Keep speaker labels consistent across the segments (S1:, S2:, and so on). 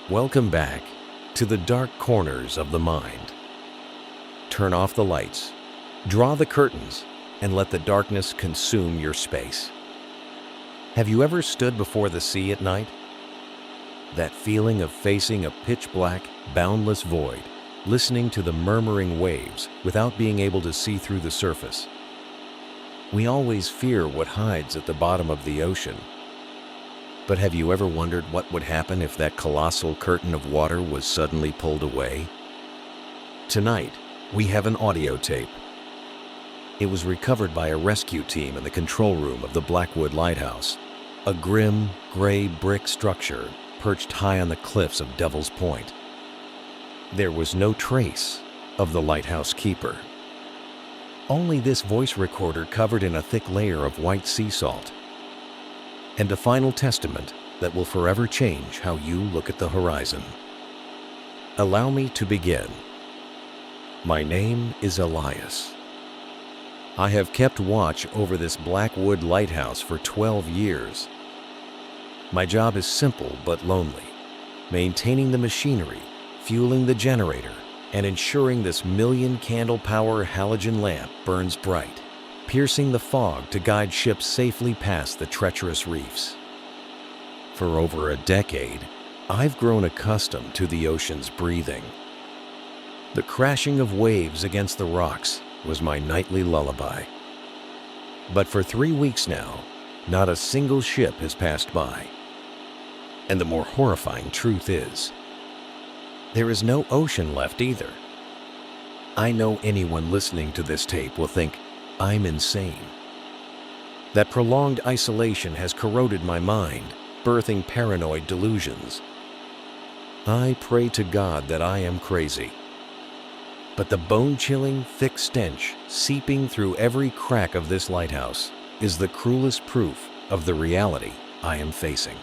S1: Welcome back to the dark corners of the mind. Turn off the lights, draw the curtains, and let the darkness consume your space. Have you ever stood before the sea at night? That feeling of facing a pitch-black, boundless void, listening to the murmuring waves without being able to see through the surface. We always fear what hides at the bottom of the ocean. But have you ever wondered what would happen if that colossal curtain of water was suddenly pulled away? Tonight, we have an audio tape. It was recovered by a rescue team in the control room of the Blackwood Lighthouse, a grim, gray brick structure perched high on the cliffs of Devil's Point. There was no trace of the lighthouse keeper. Only this voice recorder covered in a thick layer of white sea salt, and a final testament that will forever change how you look at the horizon. Allow me to begin. My name is Elias. I have kept watch over this Blackwood Lighthouse for 12 years. My job is simple but lonely, maintaining the machinery, fueling the generator, and ensuring this million-candle-power halogen lamp burns bright, piercing the fog to guide ships safely past the treacherous reefs. For over a decade, I've grown accustomed to the ocean's breathing. The crashing of waves against the rocks was my nightly lullaby. But for 3 weeks now, not a single ship has passed by. And the more horrifying truth is, there is no ocean left either. I know anyone listening to this tape will think I'm insane. That prolonged isolation has corroded my mind, birthing paranoid delusions. I pray to God that I am crazy. But the bone-chilling, thick stench seeping through every crack of this lighthouse is the cruelest proof of the reality I am facing.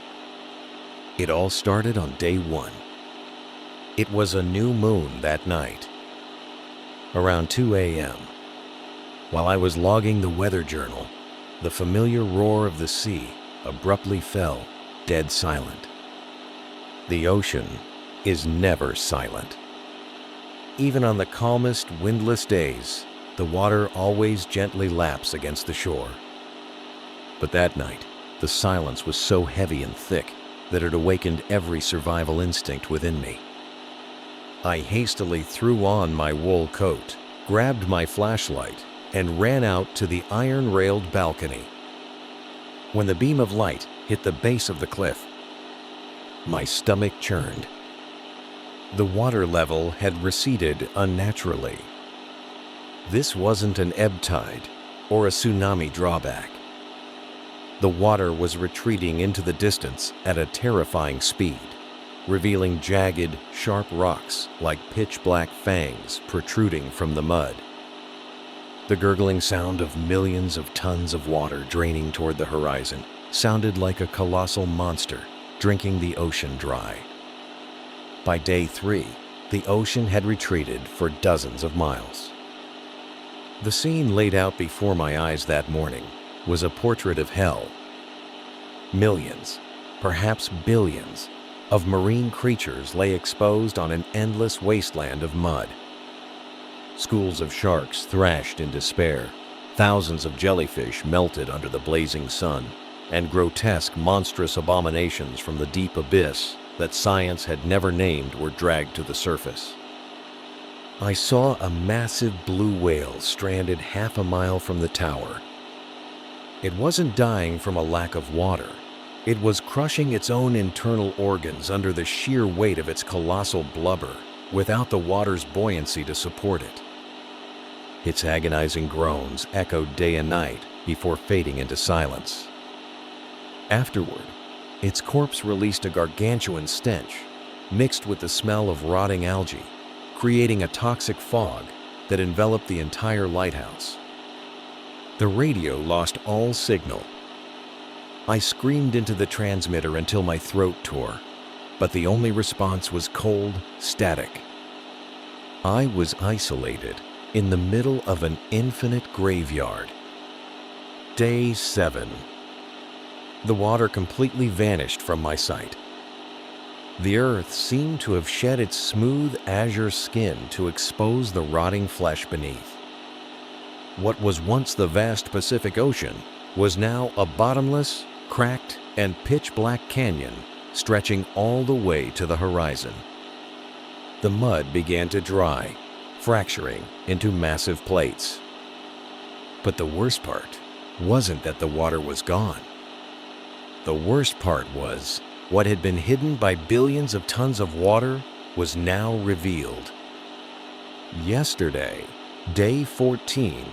S1: It all started on day 1. It was a new moon that night. Around 2 a.m., while I was logging the weather journal, the familiar roar of the sea abruptly fell dead silent. The ocean is never silent. Even on the calmest, windless days, the water always gently laps against the shore. But that night, the silence was so heavy and thick that it awakened every survival instinct within me. I hastily threw on my wool coat, grabbed my flashlight, and ran out to the iron-railed balcony. When the beam of light hit the base of the cliff, my stomach churned. The water level had receded unnaturally. This wasn't an ebb tide or a tsunami drawback. The water was retreating into the distance at a terrifying speed, revealing jagged, sharp rocks like pitch-black fangs protruding from the mud. The gurgling sound of millions of tons of water draining toward the horizon sounded like a colossal monster drinking the ocean dry. By day 3, the ocean had retreated for dozens of miles. The scene laid out before my eyes that morning was a portrait of hell. Millions, perhaps billions, of marine creatures lay exposed on an endless wasteland of mud. Schools of sharks thrashed in despair, thousands of jellyfish melted under the blazing sun, and grotesque, monstrous abominations from the deep abyss that science had never named were dragged to the surface. I saw a massive blue whale stranded half a mile from the tower. It wasn't dying from a lack of water. It was crushing its own internal organs under the sheer weight of its colossal blubber, without the water's buoyancy to support it. Its agonizing groans echoed day and night before fading into silence. Afterward, its corpse released a gargantuan stench, mixed with the smell of rotting algae, creating a toxic fog that enveloped the entire lighthouse. The radio lost all signal. I screamed into the transmitter until my throat tore, but the only response was cold static. I was isolated in the middle of an infinite graveyard. Day 7. The water completely vanished from my sight. The earth seemed to have shed its smooth azure skin to expose the rotting flesh beneath. What was once the vast Pacific Ocean was now a bottomless, cracked, and pitch-black canyon stretching all the way to the horizon. The mud began to dry, fracturing into massive plates. But the worst part wasn't that the water was gone. The worst part was what had been hidden by billions of tons of water was now revealed. Yesterday, day 14,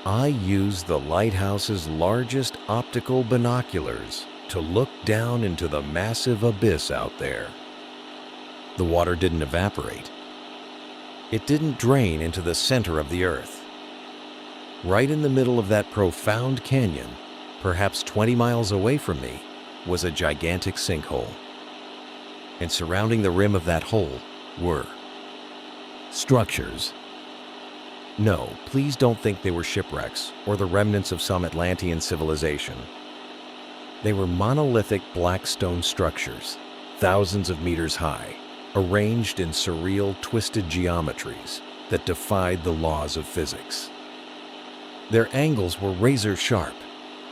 S1: I used the lighthouse's largest optical binoculars to look down into the massive abyss out there. The water didn't evaporate. It didn't drain into the center of the earth. Right in the middle of that profound canyon, perhaps 20 miles away from me, was a gigantic sinkhole. And surrounding the rim of that hole were structures. No, please don't think they were shipwrecks or the remnants of some Atlantean civilization. They were monolithic black stone structures, thousands of meters high, arranged in surreal, twisted geometries that defied the laws of physics. Their angles were razor sharp,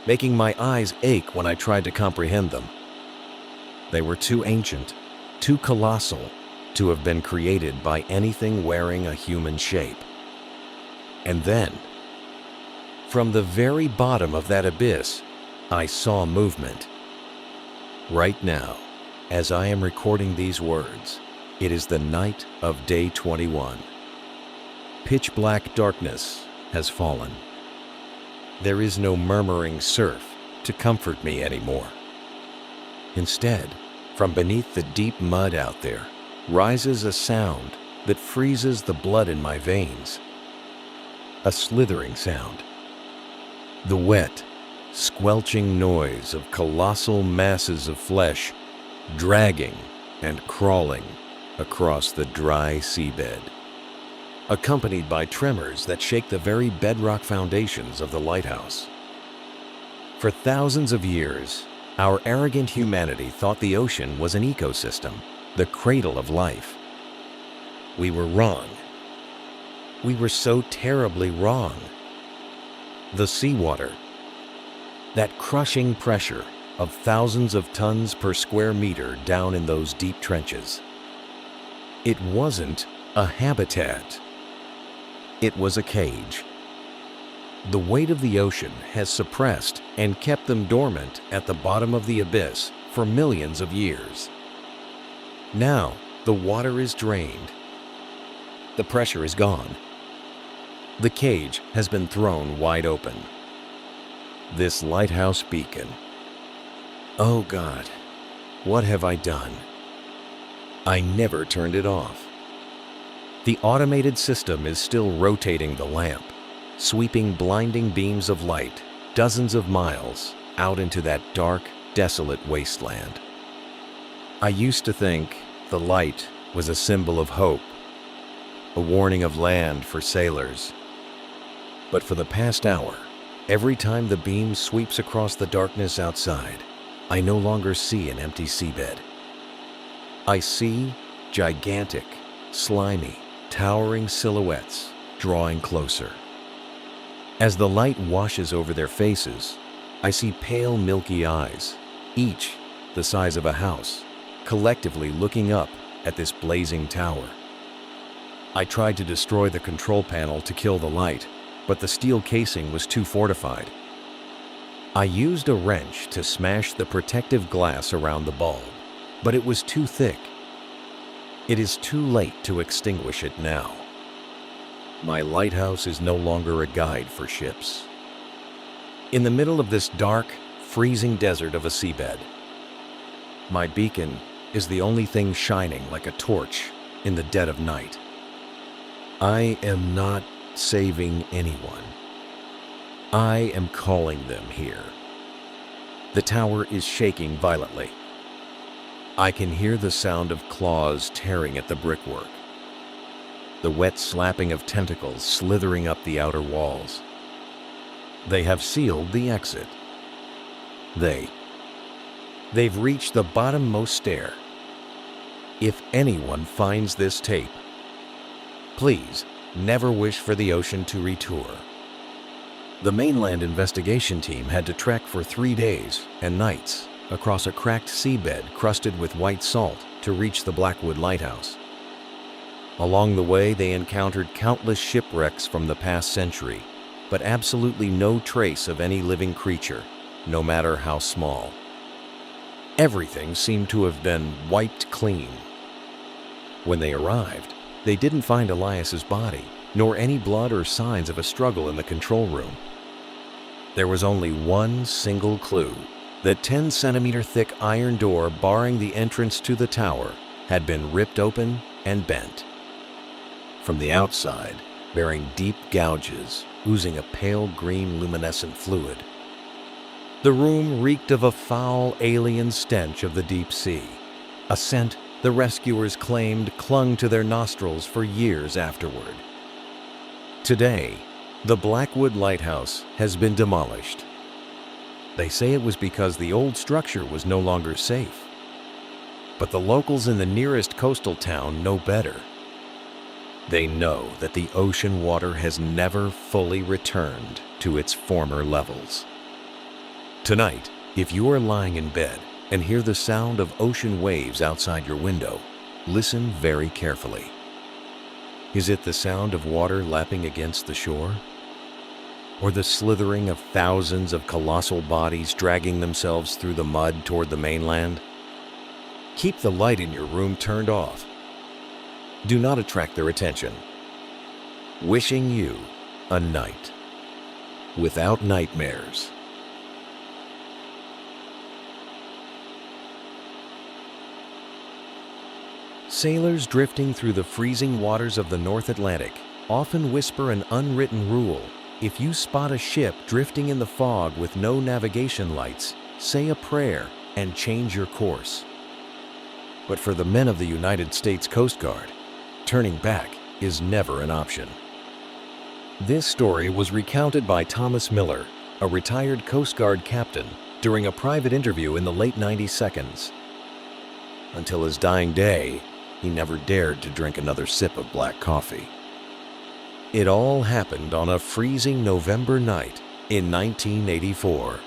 S1: making my eyes ache when I tried to comprehend them. They were too ancient, too colossal, to have been created by anything wearing a human shape. And then, from the very bottom of that abyss, I saw movement. Right now, as I am recording these words, it is the night of day 21. Pitch black darkness has fallen. There is no murmuring surf to comfort me anymore. Instead, from beneath the deep mud out there, rises a sound that freezes the blood in my veins. A slithering sound. The wet, squelching noise of colossal masses of flesh dragging and crawling across the dry seabed, accompanied by tremors that shake the very bedrock foundations of the lighthouse. For thousands of years, our arrogant humanity thought the ocean was an ecosystem, the cradle of life. We were wrong. We were so terribly wrong. The seawater, that crushing pressure of thousands of tons per square meter down in those deep trenches. It wasn't a habitat. It was a cage. The weight of the ocean has suppressed and kept them dormant at the bottom of the abyss for millions of years. Now, the water is drained. The pressure is gone. The cage has been thrown wide open. This lighthouse beacon. Oh God, what have I done? I never turned it off. The automated system is still rotating the lamp, sweeping blinding beams of light dozens of miles out into that dark, desolate wasteland. I used to think the light was a symbol of hope, a warning of land for sailors. But for the past hour, every time the beam sweeps across the darkness outside, I no longer see an empty seabed. I see gigantic, slimy, towering silhouettes drawing closer. As the light washes over their faces, I see pale, milky eyes, each the size of a house, collectively looking up at this blazing tower. I tried to destroy the control panel to kill the light, but the steel casing was too fortified. I used a wrench to smash the protective glass around the bulb, but it was too thick. It is too late to extinguish it now. My lighthouse is no longer a guide for ships. In the middle of this dark, freezing desert of a seabed, my beacon is the only thing shining like a torch in the dead of night. I am not saving anyone. I am calling them here. The tower is shaking violently. I can hear the sound of claws tearing at the brickwork, the wet slapping of tentacles slithering up the outer walls. They have sealed the exit. They've reached the bottommost stair. If anyone finds this tape, please never wish for the ocean to retour. The mainland investigation team had to trek for 3 days and nights across a cracked seabed crusted with white salt to reach the Blackwood Lighthouse. Along the way, they encountered countless shipwrecks from the past century, but absolutely no trace of any living creature, no matter how small. Everything seemed to have been wiped clean. When they arrived, they didn't find Elias's body, nor any blood or signs of a struggle in the control room. There was only one single clue: that 10-centimeter thick iron door barring the entrance to the tower had been ripped open and bent. From the outside, bearing deep gouges, oozing a pale green luminescent fluid. The room reeked of a foul alien stench of the deep sea, a scent the rescuers claimed clung to their nostrils for years afterward. Today, the Blackwood Lighthouse has been demolished. They say it was because the old structure was no longer safe. But the locals in the nearest coastal town know better. They know that the ocean water has never fully returned to its former levels. Tonight, if you are lying in bed and hear the sound of ocean waves outside your window, listen very carefully. Is it the sound of water lapping against the shore? Or the slithering of thousands of colossal bodies dragging themselves through the mud toward the mainland? Keep the light in your room turned off. Do not attract their attention. Wishing you a night without nightmares. Sailors drifting through the freezing waters of the North Atlantic often whisper an unwritten rule: if you spot a ship drifting in the fog with no navigation lights, say a prayer and change your course. But for the men of the United States Coast Guard, turning back is never an option. This story was recounted by Thomas Miller, a retired Coast Guard captain, during a private interview in the late 90s. Until his dying day, he never dared to drink another sip of black coffee. It all happened on a freezing November night in 1984.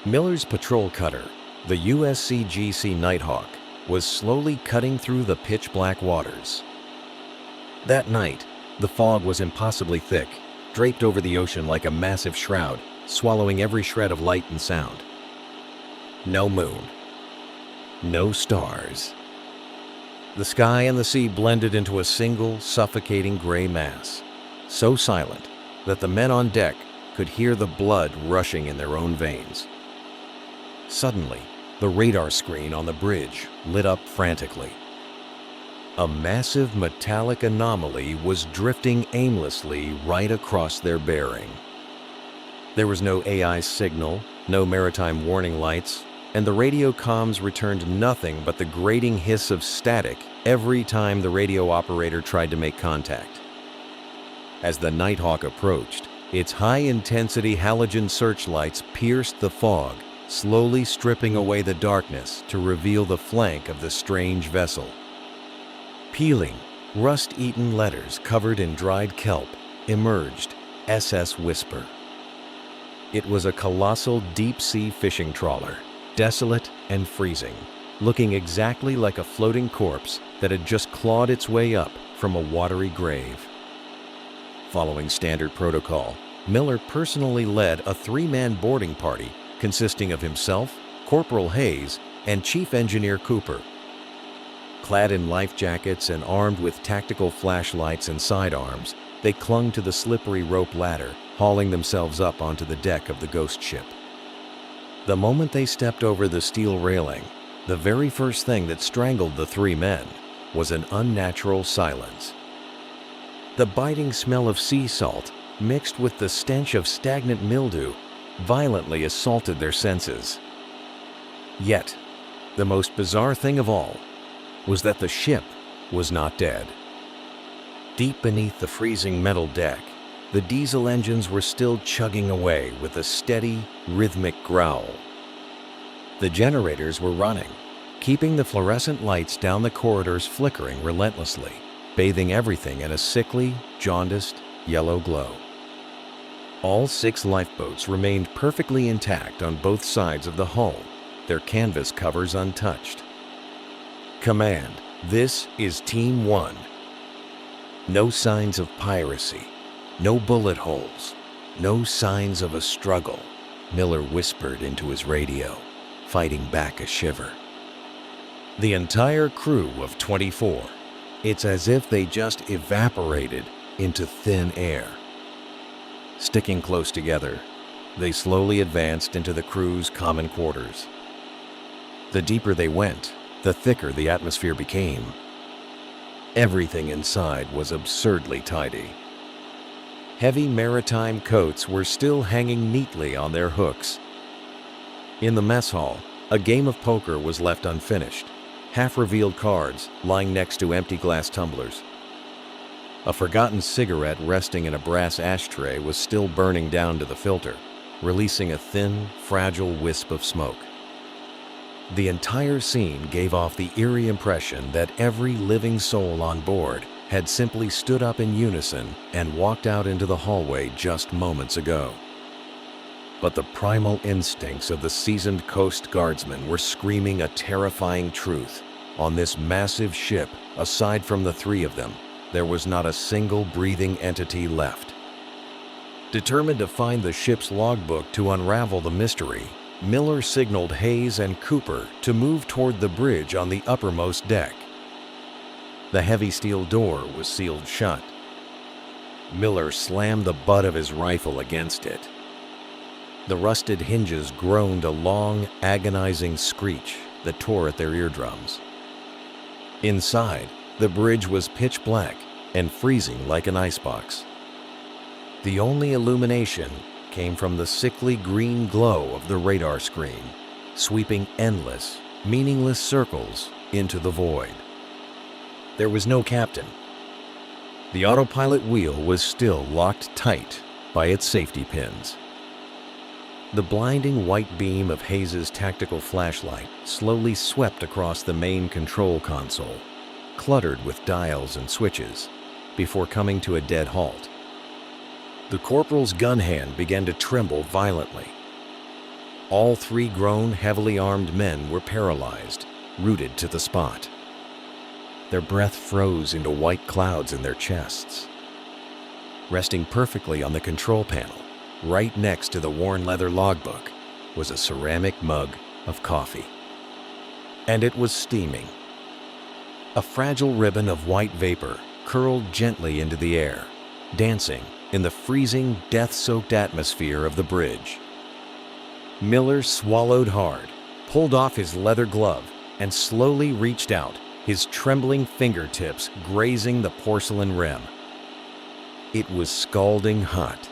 S1: Miller's patrol cutter, the USCGC Nighthawk, was slowly cutting through the pitch-black waters. That night, the fog was impossibly thick, draped over the ocean like a massive shroud, swallowing every shred of light and sound. No moon. No stars. The sky and the sea blended into a single, suffocating gray mass, so silent that the men on deck could hear the blood rushing in their own veins. Suddenly, the radar screen on the bridge lit up frantically. A massive metallic anomaly was drifting aimlessly right across their bearing. There was no AI signal, no maritime warning lights, and the radio comms returned nothing but the grating hiss of static every time the radio operator tried to make contact. As the Nighthawk approached, its high-intensity halogen searchlights pierced the fog, slowly stripping away the darkness to reveal the flank of the strange vessel. Peeling, rust-eaten letters covered in dried kelp emerged: SS Whisper. It was a colossal deep-sea fishing trawler, desolate and freezing, looking exactly like a floating corpse that had just clawed its way up from a watery grave. Following standard protocol, Miller personally led a 3-man boarding party consisting of himself, Corporal Hayes, and Chief Engineer Cooper. Clad in life jackets and armed with tactical flashlights and sidearms, they clung to the slippery rope ladder, hauling themselves up onto the deck of the ghost ship. The moment they stepped over the steel railing, the very first thing that strangled the 3 men was an unnatural silence. The biting smell of sea salt, mixed with the stench of stagnant mildew, violently assaulted their senses. Yet, the most bizarre thing of all was that the ship was not dead. Deep beneath the freezing metal deck, the diesel engines were still chugging away with a steady, rhythmic growl. The generators were running, keeping the fluorescent lights down the corridors flickering relentlessly, bathing everything in a sickly, jaundiced, yellow glow. All 6 lifeboats remained perfectly intact on both sides of the hull, their canvas covers untouched. Command, this is Team 1. No signs of piracy, no bullet holes, no signs of a struggle, Miller whispered into his radio, fighting back a shiver. The entire crew of 24. It's as if they just evaporated into thin air. Sticking close together, they slowly advanced into the crew's common quarters. The deeper they went, the thicker the atmosphere became. Everything inside was absurdly tidy. Heavy maritime coats were still hanging neatly on their hooks. In the mess hall, a game of poker was left unfinished, half-revealed cards lying next to empty glass tumblers. A forgotten cigarette resting in a brass ashtray was still burning down to the filter, releasing a thin, fragile wisp of smoke. The entire scene gave off the eerie impression that every living soul on board had simply stood up in unison and walked out into the hallway just moments ago. But the primal instincts of the seasoned Coast Guardsmen were screaming a terrifying truth. On this massive ship, aside from the 3 of them, there was not a single breathing entity left. Determined to find the ship's logbook to unravel the mystery, Miller signaled Hayes and Cooper to move toward the bridge on the uppermost deck. The heavy steel door was sealed shut. Miller slammed the butt of his rifle against it. The rusted hinges groaned a long, agonizing screech that tore at their eardrums. Inside, the bridge was pitch black and freezing like an icebox. The only illumination came from the sickly green glow of the radar screen, sweeping endless, meaningless circles into the void. There was no captain. The autopilot wheel was still locked tight by its safety pins. The blinding white beam of Hayes's tactical flashlight slowly swept across the main control console, cluttered with dials and switches, before coming to a dead halt. The corporal's gun hand began to tremble violently. All 3 grown, heavily armed men were paralyzed, rooted to the spot. Their breath froze into white clouds in their chests. Resting perfectly on the control panel, right next to the worn leather logbook, was a ceramic mug of coffee. And it was steaming. A fragile ribbon of white vapor curled gently into the air, dancing in the freezing, death-soaked atmosphere of the bridge. Miller swallowed hard, pulled off his leather glove, and slowly reached out, his trembling fingertips grazing the porcelain rim. It was scalding hot.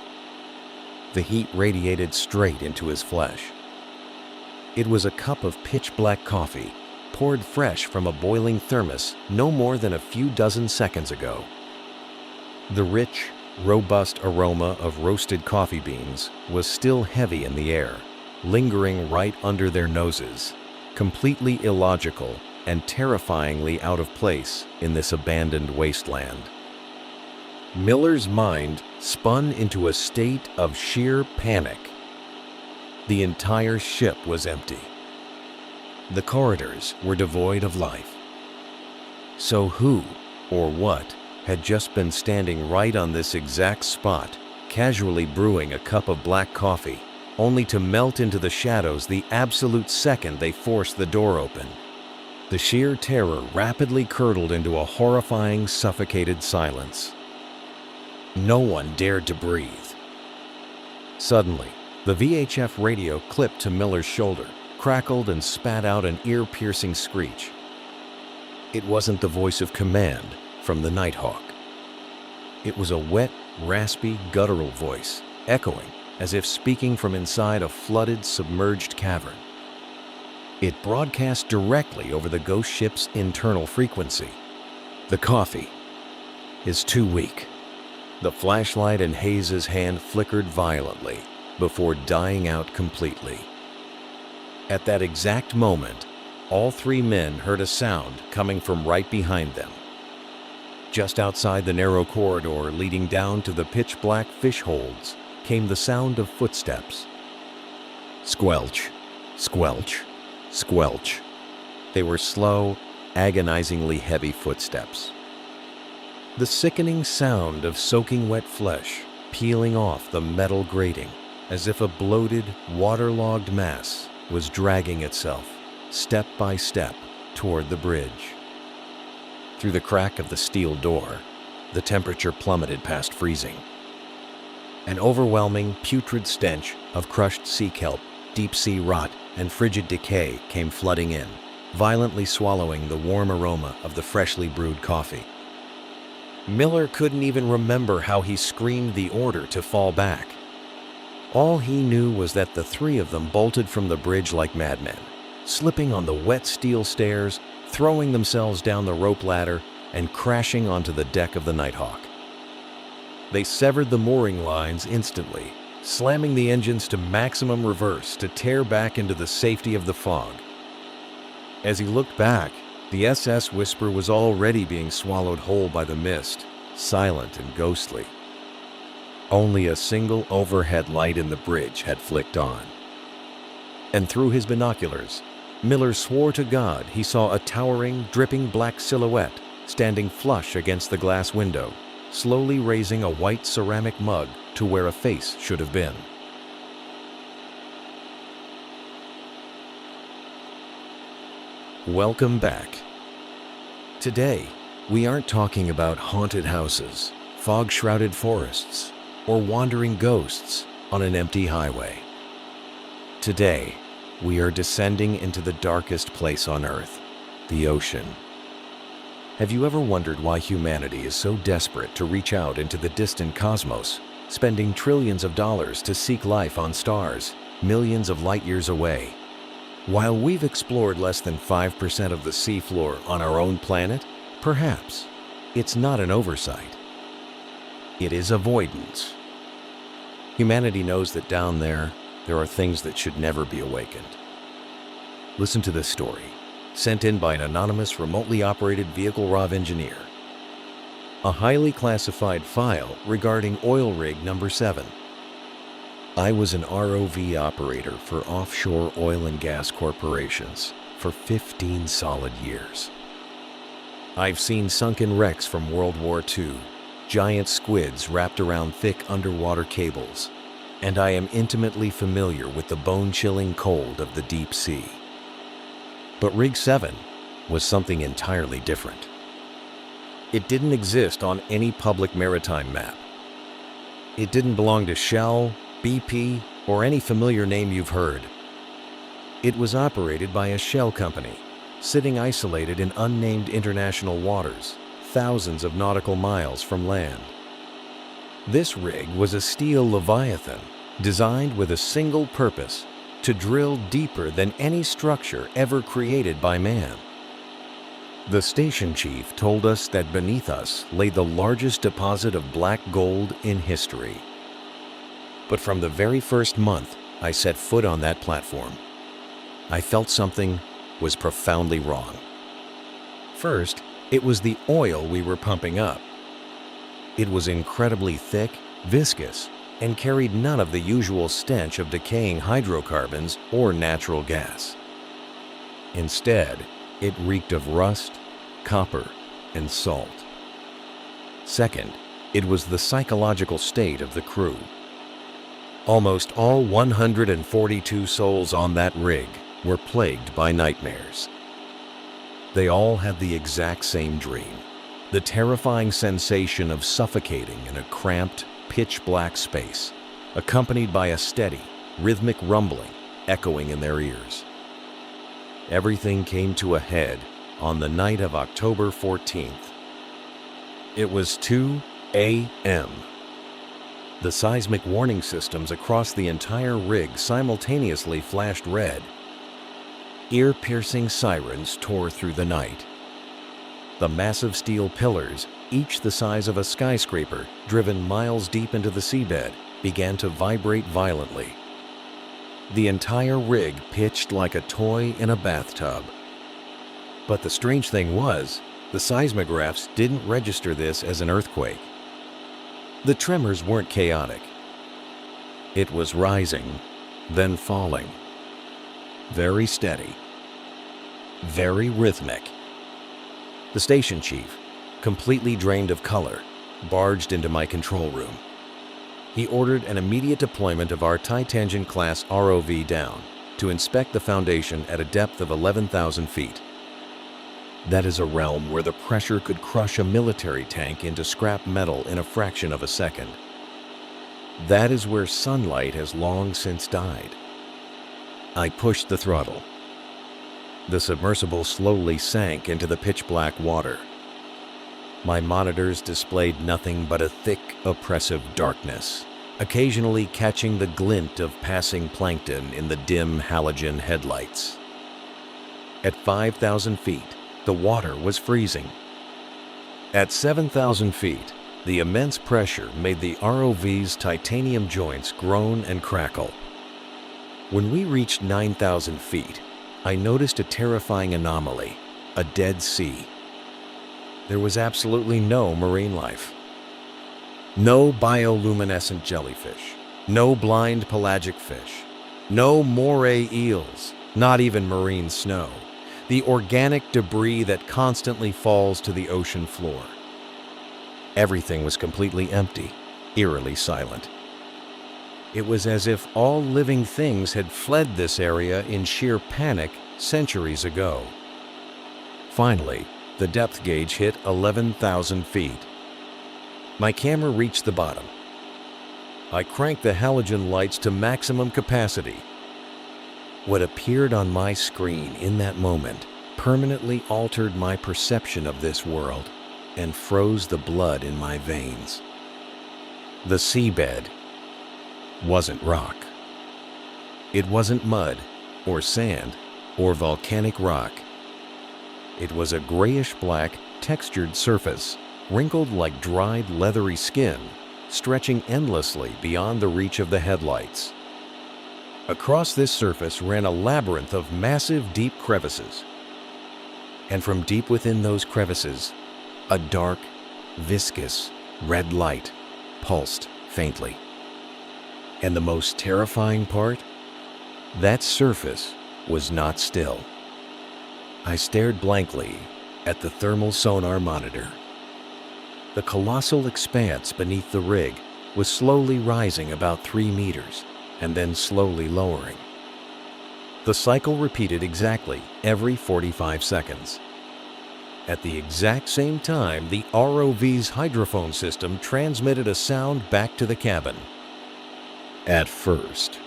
S1: The heat radiated straight into his flesh. It was a cup of pitch-black coffee, poured fresh from a boiling thermos no more than a few dozen seconds ago. The rich, robust aroma of roasted coffee beans was still heavy in the air, lingering right under their noses, completely illogical and terrifyingly out of place in this abandoned wasteland. Miller's mind spun into a state of sheer panic. The entire ship was empty. The corridors were devoid of life. So who, or what, had just been standing right on this exact spot, casually brewing a cup of black coffee, only to melt into the shadows the absolute second they forced the door open? The sheer terror rapidly curdled into a horrifying, suffocated silence. No one dared to breathe. Suddenly, the VHF radio clipped to Miller's shoulder, crackled and spat out an ear-piercing screech. It wasn't the voice of command from the Nighthawk. It was a wet, raspy, guttural voice, echoing as if speaking from inside a flooded, submerged cavern. It broadcast directly over the ghost ship's internal frequency. The coffee is too weak. The flashlight in Hayes's hand flickered violently before dying out completely. At that exact moment, all three men heard a sound coming from right behind them. Just outside the narrow corridor leading down to the pitch-black fish holds came the sound of footsteps. Squelch, squelch, squelch. They were slow, agonizingly heavy footsteps. The sickening sound of soaking wet flesh peeling off the metal grating as if a bloated, waterlogged mass was dragging itself, step by step, toward the bridge. Through the crack of the steel door, the temperature plummeted past freezing. An overwhelming, putrid stench of crushed sea kelp, deep-sea rot, and frigid decay came flooding in, violently swallowing the warm aroma of the freshly brewed coffee. Miller couldn't even remember how he screamed the order to fall back. All he knew was that the three of them bolted from the bridge like madmen, slipping on the wet steel stairs, throwing themselves down the rope ladder, and crashing onto the deck of the Nighthawk. They severed the mooring lines instantly, slamming the engines to maximum reverse to tear back into the safety of the fog. As he looked back, the SS Whisper was already being swallowed whole by the mist, silent and ghostly. Only a single overhead light in the bridge had flicked on. And through his binoculars, Miller swore to God he saw a towering, dripping black silhouette standing flush against the glass window, slowly raising a white ceramic mug to where a face should have been. Welcome back. Today, we aren't talking about haunted houses, fog-shrouded forests, or wandering ghosts on an empty highway. Today, we are descending into the darkest place on Earth, the ocean. Have you ever wondered why humanity is so desperate to reach out into the distant cosmos, spending trillions of dollars to seek life on stars, millions of light years away? While we've explored less than 5% of the seafloor on our own planet, perhaps it's not an oversight. It is avoidance. Humanity knows that down there are things that should never be awakened. Listen to this story, sent in by an anonymous remotely operated vehicle ROV engineer. A highly classified file regarding oil rig number 7. I was an ROV operator for offshore oil and gas corporations for 15 solid years. I've seen sunken wrecks from World War II, giant squids wrapped around thick underwater cables, and I am intimately familiar with the bone-chilling cold of the deep sea. But Rig 7 was something entirely different. It didn't exist on any public maritime map. It didn't belong to Shell, BP, or any familiar name you've heard. It was operated by a shell company, sitting isolated in unnamed international waters, thousands of nautical miles from land. This rig was a steel Leviathan, designed with a single purpose: to drill deeper than any structure ever created by man. The station chief told us that beneath us lay the largest deposit of black gold in history. But from the very first month I set foot on that platform, I felt something was profoundly wrong. First, it was the oil we were pumping up. It was incredibly thick, viscous, and carried none of the usual stench of decaying hydrocarbons or natural gas. Instead, it reeked of rust, copper, and salt. Second, it was the psychological state of the crew. Almost all 142 souls on that rig were plagued by nightmares. They all had the exact same dream: the terrifying sensation of suffocating in a cramped, pitch-black space, accompanied by a steady, rhythmic rumbling echoing in their ears. Everything came to a head on the night of October 14th. It was 2 a.m. The seismic warning systems across the entire rig simultaneously flashed red. Ear-piercing sirens tore through the night. The massive steel pillars, each the size of a skyscraper driven miles deep into the seabed, began to vibrate violently. The entire rig pitched like a toy in a bathtub, But the strange thing was, the seismographs didn't register this as an earthquake. The tremors weren't chaotic. It was rising, then falling. Very steady. Very rhythmic. The station chief, completely drained of color, barged into my control room. He ordered an immediate deployment of our Titangent-class ROV down to inspect the foundation at a depth of 11,000 feet. That is a realm where the pressure could crush a military tank into scrap metal in a fraction of a second. That is where sunlight has long since died. I pushed the throttle. The submersible slowly sank into the pitch-black water. My monitors displayed nothing but a thick, oppressive darkness, occasionally catching the glint of passing plankton in the dim halogen headlights. At 5,000 feet, the water was freezing. At 7,000 feet, the immense pressure made the ROV's titanium joints groan and crackle. When we reached 9,000 feet, I noticed a terrifying anomaly, a dead sea. There was absolutely no marine life. No bioluminescent jellyfish, no blind pelagic fish, no moray eels, not even marine snow, the organic debris that constantly falls to the ocean floor. Everything was completely empty, eerily silent. It was as if all living things had fled this area in sheer panic centuries ago. Finally, the depth gauge hit 11,000 feet. My camera reached the bottom. I cranked the halogen lights to maximum capacity. What appeared on my screen in that moment permanently altered my perception of this world and froze the blood in my veins. The seabed wasn't rock. It wasn't mud or sand or volcanic rock. It was a grayish-black, textured surface, wrinkled like dried, leathery skin, stretching endlessly beyond the reach of the headlights. Across this surface ran a labyrinth of massive, deep crevices. And from deep within those crevices, a dark, viscous, red light pulsed faintly. And the most terrifying part? That surface was not still. I stared blankly at the thermal sonar monitor. The colossal expanse beneath the rig was slowly rising about 3 meters and then slowly lowering. The cycle repeated exactly every 45 seconds. At the exact same time, the ROV's hydrophone system transmitted a sound back to the cabin. At first,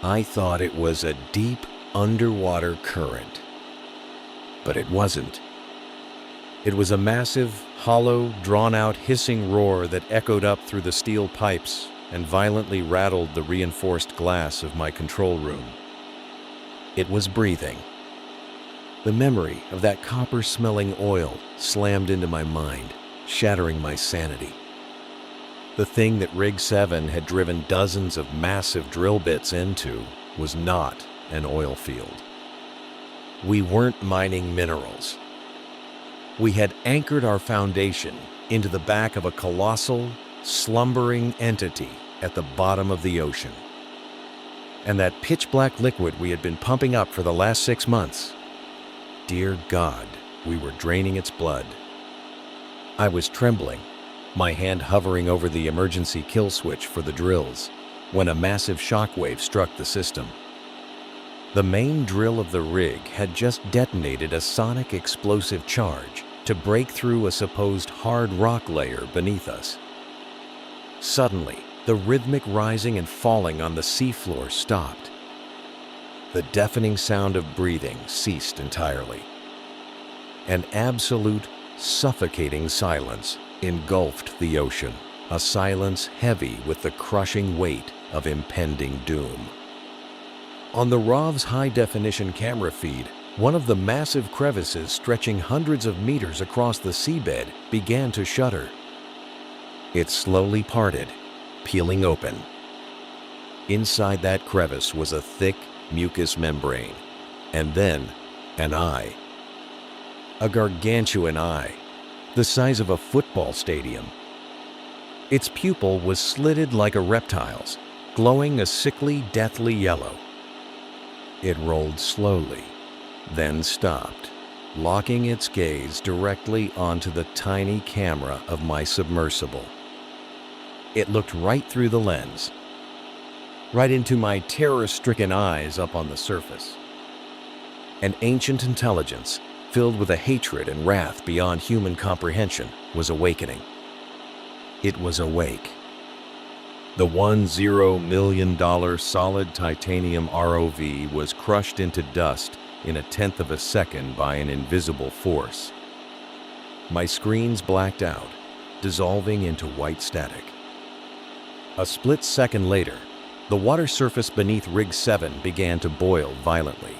S1: I thought it was a deep underwater current. But it wasn't. It was a massive, hollow, drawn-out hissing roar that echoed up through the steel pipes and violently rattled the reinforced glass of my control room. It was breathing. The memory of that copper-smelling oil slammed into my mind, shattering my sanity. The thing that Rig 7 had driven dozens of massive drill bits into was not an oil field. We weren't mining minerals. We had anchored our foundation into the back of a colossal, slumbering entity at the bottom of the ocean. And that pitch-black liquid we had been pumping up for the last 6 months, dear God, we were draining its blood. I was trembling, my hand hovering over the emergency kill switch for the drills, when a massive shockwave struck the system. The main drill of the rig had just detonated a sonic explosive charge to break through a supposed hard rock layer beneath us. Suddenly, the rhythmic rising and falling on the seafloor stopped. The deafening sound of breathing ceased entirely. An absolute, suffocating silence engulfed the ocean, a silence heavy with the crushing weight of impending doom. On the ROV's high-definition camera feed, one of the massive crevices stretching hundreds of meters across the seabed began to shudder. It slowly parted, peeling open. Inside that crevice was a thick mucous membrane, and then an eye. a gargantuan eye, the size of a football stadium. Its pupil was slitted like a reptile's, glowing a sickly, deathly yellow. It rolled slowly, then stopped, locking its gaze directly onto the tiny camera of my submersible. It looked right through the lens, right into my terror-stricken eyes up on the surface. An ancient intelligence, filled with a hatred and wrath beyond human comprehension, was awakening. It was awake. The $10 million solid titanium ROV was crushed into dust in a tenth of a second by an invisible force. My screens blacked out, dissolving into white static. A split second later, the water surface beneath Rig 7 began to boil violently.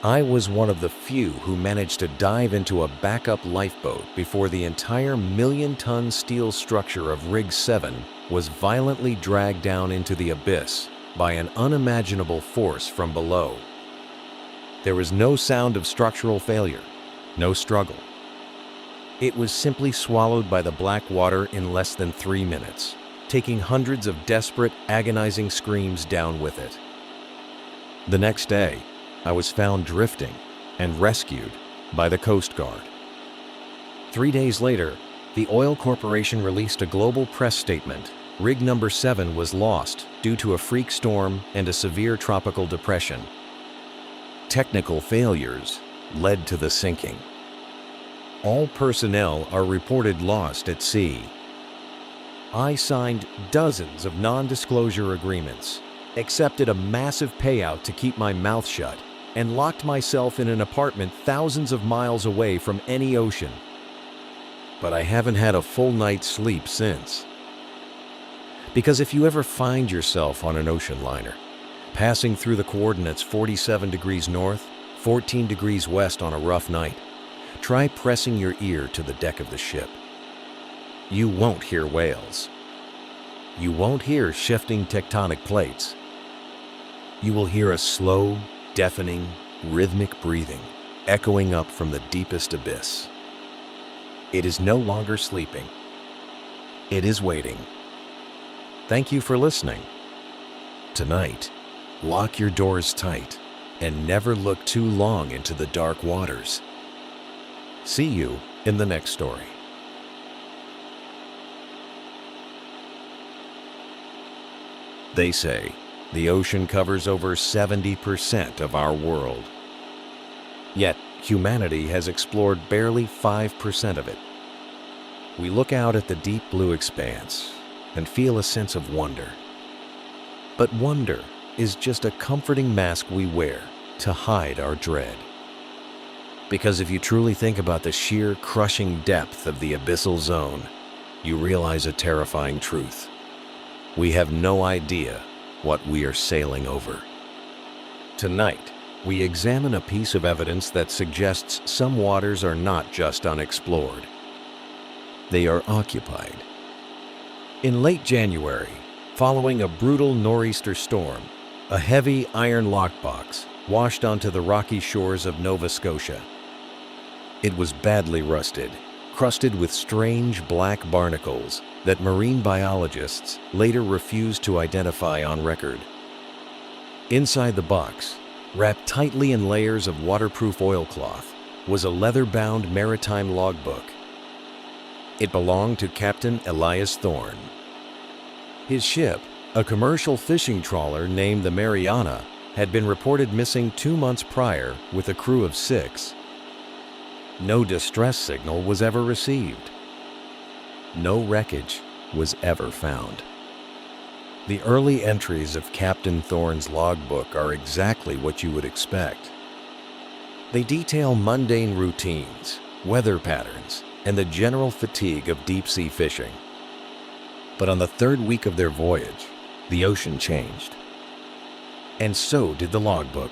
S1: I was one of the few who managed to dive into a backup lifeboat before the entire million-ton steel structure of Rig 7 was violently dragged down into the abyss by an unimaginable force from below. There was no sound of structural failure, no struggle. It was simply swallowed by the black water in less than 3 minutes, taking hundreds of desperate, agonizing screams down with it. The next day, I was found drifting and rescued by the Coast Guard. 3 days later, the oil corporation released a global press statement. Rig number 7 was lost due to a freak storm and a severe tropical depression. Technical failures led to the sinking. All personnel are reported lost at sea. I signed dozens of non-disclosure agreements, accepted a massive payout to keep my mouth shut, and locked myself in an apartment thousands of miles away from any ocean. But I haven't had a full night's sleep since. Because if you ever find yourself on an ocean liner, passing through the coordinates 47 degrees north, 14 degrees west on a rough night, try pressing your ear to the deck of the ship. You won't hear whales. You won't hear shifting tectonic plates. You will hear a slow, deafening, rhythmic breathing echoing up from the deepest abyss. It is no longer sleeping. It is waiting. Thank you for listening. Tonight, lock your doors tight and never look too long into the dark waters. See you in the next story. They say the ocean covers over 70% of our world. Yet, humanity has explored barely 5% of it. We look out at the deep blue expanse and feel a sense of wonder. But wonder is just a comforting mask we wear to hide our dread. Because if you truly think about the sheer crushing depth of the abyssal zone, you realize a terrifying truth. We have no idea what we are sailing over. Tonight, we examine a piece of evidence that suggests some waters are not just unexplored. They are occupied. In late January, following a brutal nor'easter storm, a heavy iron lockbox washed onto the rocky shores of Nova Scotia. It was badly rusted, crusted with strange black barnacles that marine biologists later refused to identify on record. Inside the box, wrapped tightly in layers of waterproof oilcloth, was a leather-bound maritime logbook. It belonged to Captain Elias Thorne. His ship, a commercial fishing trawler named the Mariana, had been reported missing 2 months prior with a crew of 6. No distress signal was ever received. No wreckage was ever found. The early entries of Captain Thorne's logbook are exactly what you would expect. They detail mundane routines, weather patterns, and the general fatigue of deep-sea fishing. But on the 3rd week of their voyage, the ocean changed. And so did the logbook.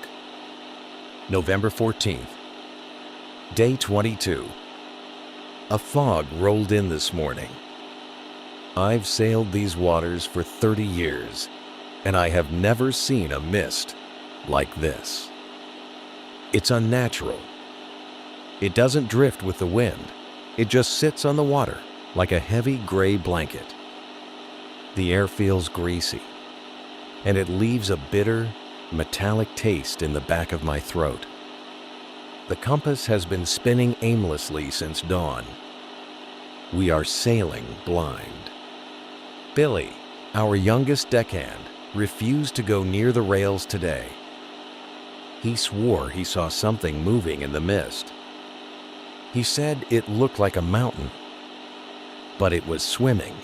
S1: November 14th. Day 22. A fog rolled in this morning. I've sailed these waters for 30 years, and I have never seen a mist like this. It's unnatural. It doesn't drift with the wind. It just sits on the water like a heavy gray blanket. The air feels greasy, and it leaves a bitter, metallic taste in the back of my throat. The compass has been spinning aimlessly since dawn. We are sailing blind. Billy, our youngest deckhand, refused to go near the rails today. He swore he saw something moving in the mist. He said it looked like a mountain, but it was swimming.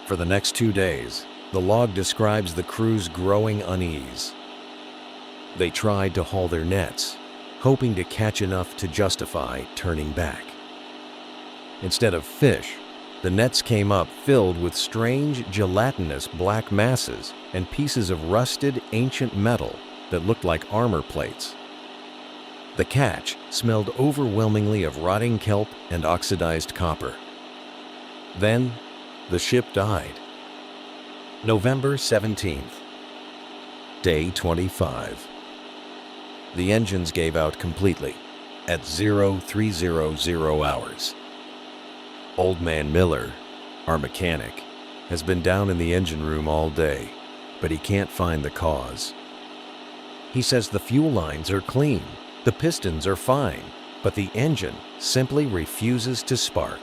S1: For the next 2 days, the log describes the crew's growing unease. They tried to haul their nets, hoping to catch enough to justify turning back. Instead of fish, the nets came up filled with strange, gelatinous black masses and pieces of rusted, ancient metal that looked like armor plates. The catch smelled overwhelmingly of rotting kelp and oxidized copper. Then, the ship died. November 17th, day 25. The engines gave out completely at 0300 hours. Old Man Miller, our mechanic, has been down in the engine room all day, but he can't find the cause. He says the fuel lines are clean, the pistons are fine, but the engine simply refuses to spark.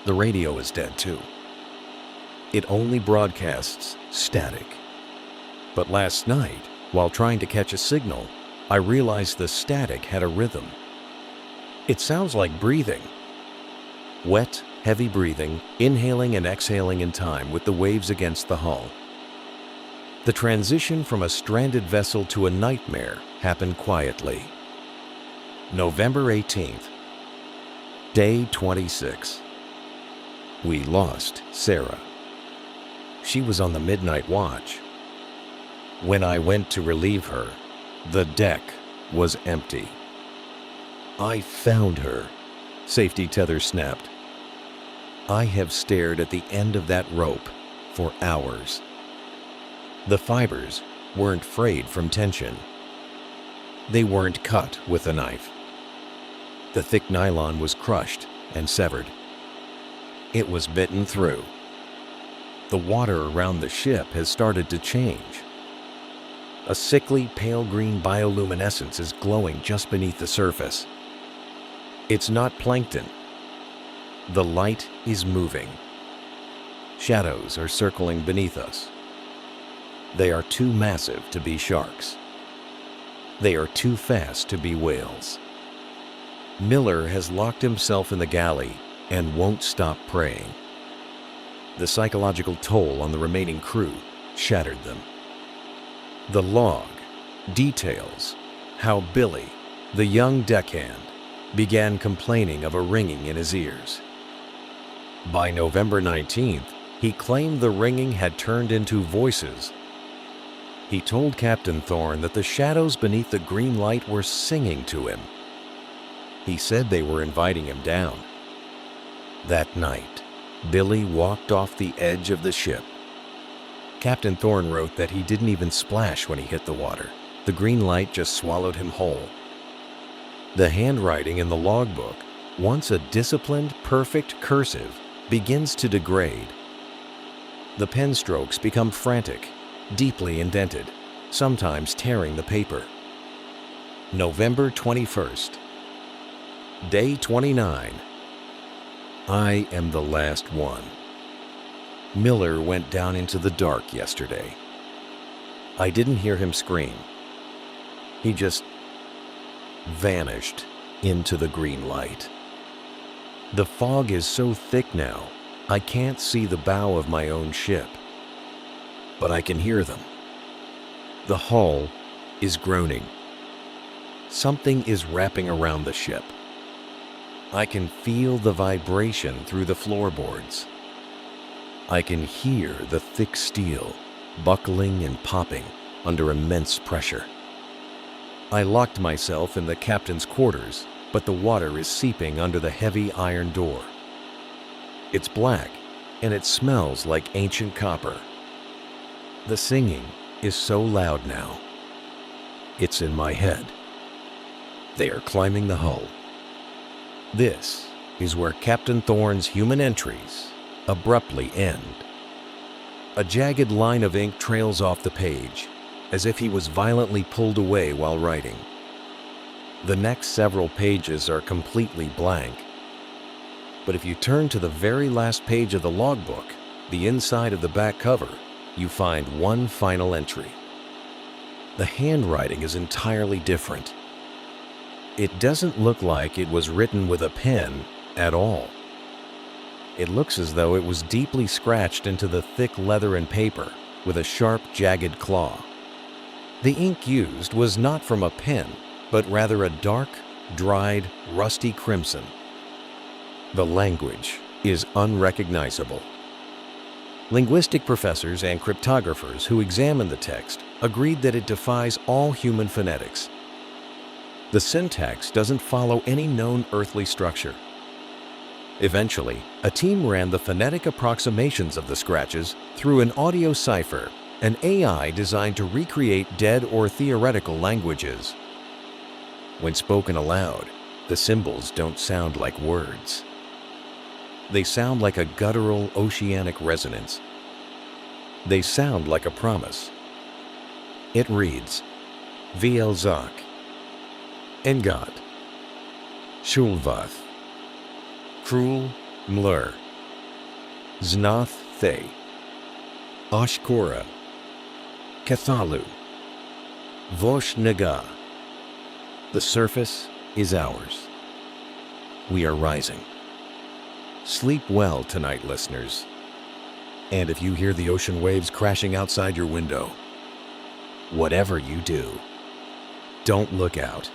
S1: The radio is dead too. It only broadcasts static. But last night, while trying to catch a signal, I realized the static had a rhythm. It sounds like breathing. Wet, heavy breathing, inhaling and exhaling in time with the waves against the hull. The transition from a stranded vessel to a nightmare happened quietly. November 18th, day 26. We lost Sarah. She was on the midnight watch. When I went to relieve her, the deck was empty. I found her. Safety tether snapped. I have stared at the end of that rope for hours. The fibers weren't frayed from tension. They weren't cut with a knife. The thick nylon was crushed and severed. It was bitten through. The water around the ship has started to change. A sickly pale green bioluminescence is glowing just beneath the surface. It's not plankton. The light is moving. Shadows are circling beneath us. They are too massive to be sharks. They are too fast to be whales. Miller has locked himself in the galley and won't stop praying. The psychological toll on the remaining crew shattered them. The log details how Billy, the young deckhand, began complaining of a ringing in his ears. By November 19th, he claimed the ringing had turned into voices. He told Captain Thorne that the shadows beneath the green light were singing to him. He said they were inviting him down. That night, Billy walked off the edge of the ship. Captain Thorne wrote that he didn't even splash when he hit the water. The green light just swallowed him whole. The handwriting in the logbook, once a disciplined, perfect cursive, begins to degrade. The pen strokes become frantic, deeply indented, sometimes tearing the paper. November 21st, day 29. I am the last one. Miller went down into the dark yesterday. I didn't hear him scream. He just vanished into the green light. The fog is so thick now, I can't see the bow of my own ship. But I can hear them. The hull is groaning. Something is wrapping around the ship. I can feel the vibration through the floorboards. I can hear the thick steel buckling and popping under immense pressure. I locked myself in the captain's quarters, but the water is seeping under the heavy iron door. It's black, and it smells like ancient copper. The singing is so loud now. It's in my head. They are climbing the hull. This is where Captain Thorne's human entries abruptly end. A jagged line of ink trails off the page, as if he was violently pulled away while writing. The next several pages are completely blank. But if you turn to the very last page of the logbook, the inside of the back cover, you find one final entry. The handwriting is entirely different. It doesn't look like it was written with a pen at all. It looks as though it was deeply scratched into the thick leather and paper with a sharp, jagged claw. The ink used was not from a pen, but rather a dark, dried, rusty crimson. The language is unrecognizable. Linguistic professors and cryptographers who examined the text agreed that it defies all human phonetics. The syntax doesn't follow any known earthly structure. Eventually, a team ran the phonetic approximations of the scratches through an audio cipher, an AI designed to recreate dead or theoretical languages. When spoken aloud, the symbols don't sound like words. They sound like a guttural oceanic resonance. They sound like a promise. It reads, Vielzak, Engat, Shulvath, Krul Mlur, Znath Thay, Ashkora, Kathalu, Vosh Naga. The surface is ours. We are rising. Sleep well tonight, listeners. And if you hear the ocean waves crashing outside your window, whatever you do, don't look out.